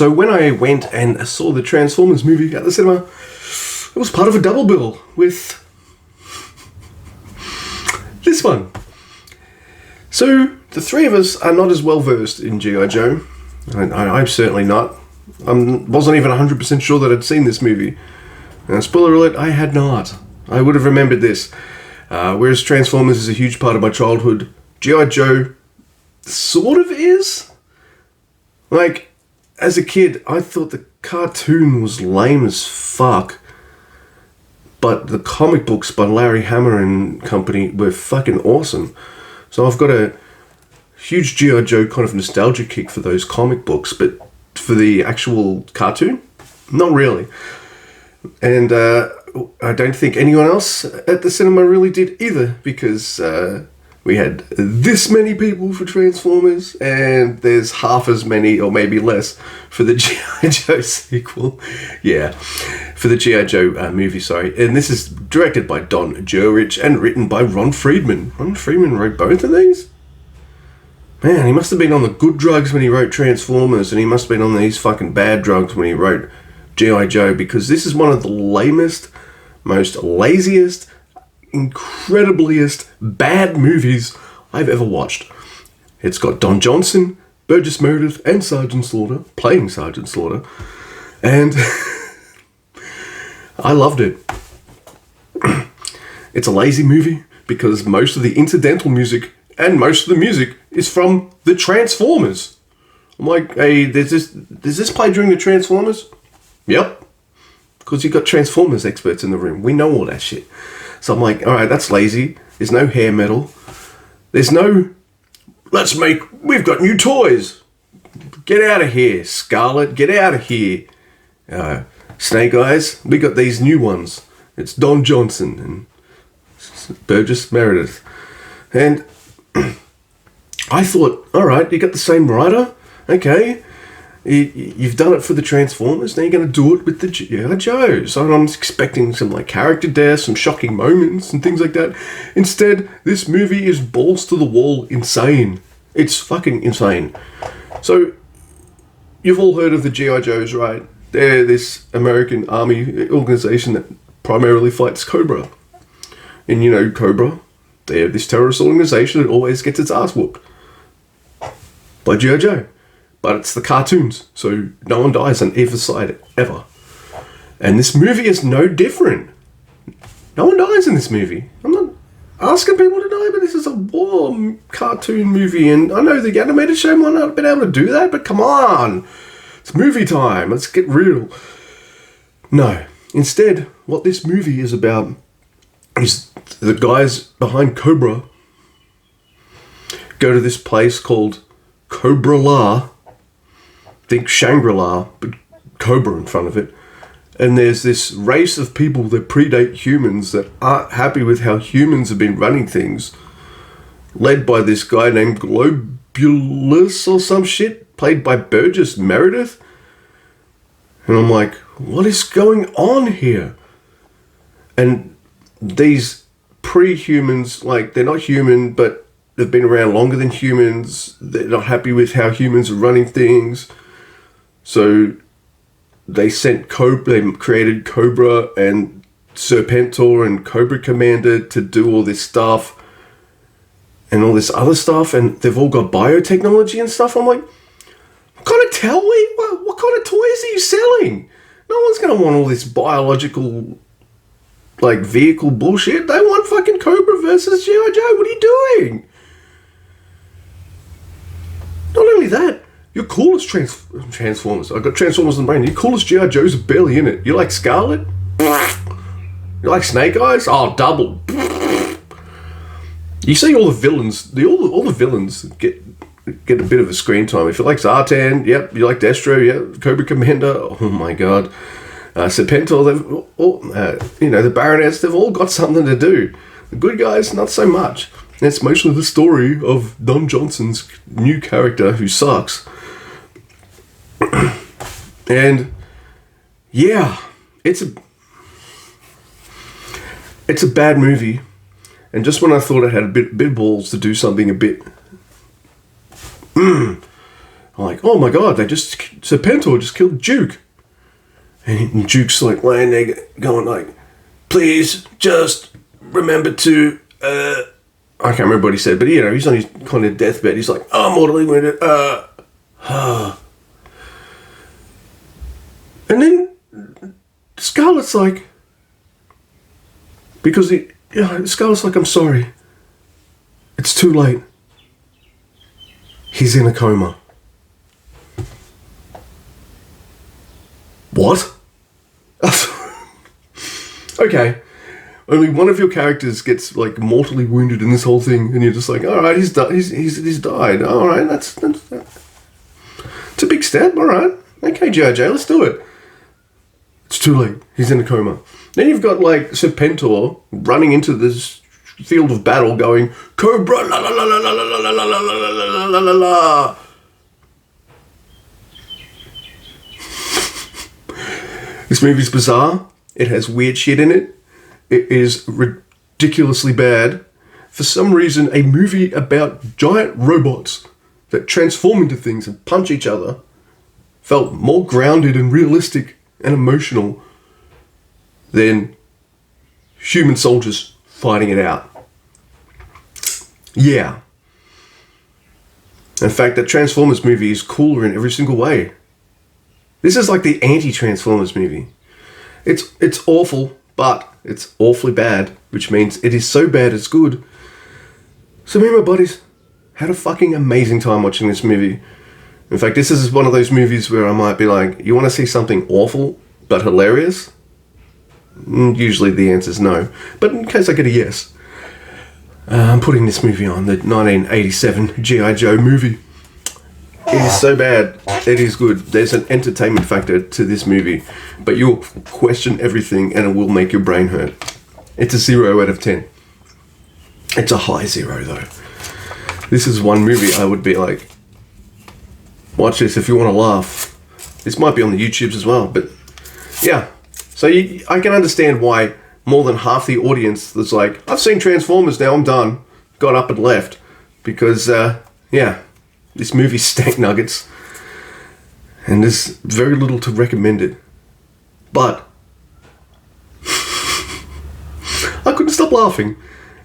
So when I went and saw the Transformers movie at the cinema, it was part of a double bill with this one. So the three of us are not as well versed in G.I. Joe. I'm certainly not. I wasn't even 100% sure that I'd seen this movie. Spoiler alert, I had not. I would have remembered this. Whereas Transformers is a huge part of my childhood, G.I. Joe sort of is. Like, as a kid, I thought the cartoon was lame as fuck. But the comic books by Larry Hama and company were fucking awesome. So I've got a huge G.I. Joe kind of nostalgia kick for those comic books, but for the actual cartoon, not really. And I don't think anyone else at the cinema really did either, because we had this many people for Transformers, and there's half as many, or maybe less, for the G.I. Joe sequel. Yeah, for the G.I. Joe movie, sorry. And this is directed by Don Jurich and written by Ron Friedman. Ron Friedman wrote both of these? Man, he must have been on the good drugs when he wrote Transformers, and he must have been on these fucking bad drugs when he wrote G.I. Joe, because this is one of the lamest, most laziest, incredibliest bad movies I've ever watched. It's got Don Johnson, Burgess Meredith, and Sergeant Slaughter playing Sergeant Slaughter, and I loved it. It's a lazy movie because most of the incidental music and most of the music is from the Transformers. I'm like, hey, does this play during the Transformers? Yep, because you've got Transformers experts in the room. We know all that shit. So I'm like, all right, that's lazy. There's no hair metal. There's no, we've got new toys. Get out of here, Scarlet. Get out of here. Snake Eyes, we got these new ones. It's Don Johnson and Burgess Meredith. And I thought, all right, you got the same writer. Okay. You've done it for the Transformers, now you're going to do it with the G.I. Joe. So I'm expecting some like character deaths, some shocking moments and things like that. Instead, this movie is balls to the wall insane. It's fucking insane. So, you've all heard of the G.I. Joes, right? They're this American army organization that primarily fights Cobra. And you know Cobra, they're this terrorist organization that always gets its ass whooped by G.I. Joe. But it's the cartoons, so no one dies on either side, ever. And this movie is no different. No one dies in this movie. I'm not asking people to die, but this is a war cartoon movie, and I know the animated show might not have been able to do that, but come on! It's movie time, let's get real. No. Instead, what this movie is about is the guys behind Cobra go to this place called Cobra-La. Think Shangri-La, but Cobra in front of it. And there's this race of people that predate humans that aren't happy with how humans have been running things, led by this guy named Globulus or some shit, played by Burgess Meredith. And I'm like, what is going on here? And these pre-humans, like, they're not human, but they've been around longer than humans. They're not happy with how humans are running things. So they created Cobra and Serpentor and Cobra Commander to do all this stuff and all this other stuff, and they've all got biotechnology and stuff. I'm like, what kind of what kind of toys are you selling? No one's going to want all this biological, like, vehicle bullshit. They want fucking Cobra versus G.I. Joe. What are you doing? Not only that, your coolest Transformers. I've got Transformers in the brain. Your coolest G.I. Joes are barely in it. You like Scarlet? You like Snake Eyes? Oh, double. You see all the villains. All the villains get a bit of a screen time. If you like Zartan, yep. You like Destro, yep. Cobra Commander. Oh my god. Serpentor. They've all, the Baronets. They've all got something to do. The good guys, not so much. It's mostly the story of Don Johnson's new character who sucks. And yeah, it's a bad movie. And just when I thought I had a bit of balls to do something a bit, I I'm like, oh my god, Serpentor just killed Duke. And Duke's like laying there going like, please just remember to, I can't remember what he said, but you know, he's on his kind of deathbed. He's like, oh, mortally wounded, And then Scarlett's like, Scarlett's like, I'm sorry. It's too late. He's in a coma. What? Okay. Only one of your characters gets like mortally wounded in this whole thing, and you're just like, all right, he's died. All right, that's it's a big step. All right, okay, JJ, let's do it. It's too late. He's in a coma. Then you've got like Serpentor running into this field of battle, going Cobra la la la la la la la la la la la la. This movie's bizarre. It has weird shit in it. It is ridiculously bad. For some reason, a movie about giant robots that transform into things and punch each other felt more grounded and realistic and emotional than human soldiers fighting it out. Yeah. In fact, that Transformers movie is cooler in every single way. This is like the anti-Transformers movie. It's awful, but it's awfully bad, which means it is so bad it's good. So me and my buddies had a fucking amazing time watching this movie. In fact, this is one of those movies where I might be like, you want to see something awful but hilarious? Usually the answer is no. But in case I get a yes, I'm putting this movie on, the 1987 G.I. Joe movie. It is so bad, it is good. There's an entertainment factor to this movie, but you'll question everything and it will make your brain hurt. It's a 0 out of 10. It's a high 0 though. This is one movie I would be like, watch this if you want to laugh. This might be on the YouTubes as well, but yeah. So I can understand why more than half the audience was like, I've seen Transformers now, I'm done. Got up and left. Because, yeah, this movie's stank nuggets. And there's very little to recommend it. But I couldn't stop laughing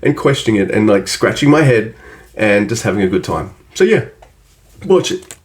and questioning it and like scratching my head and just having a good time. So yeah, watch it.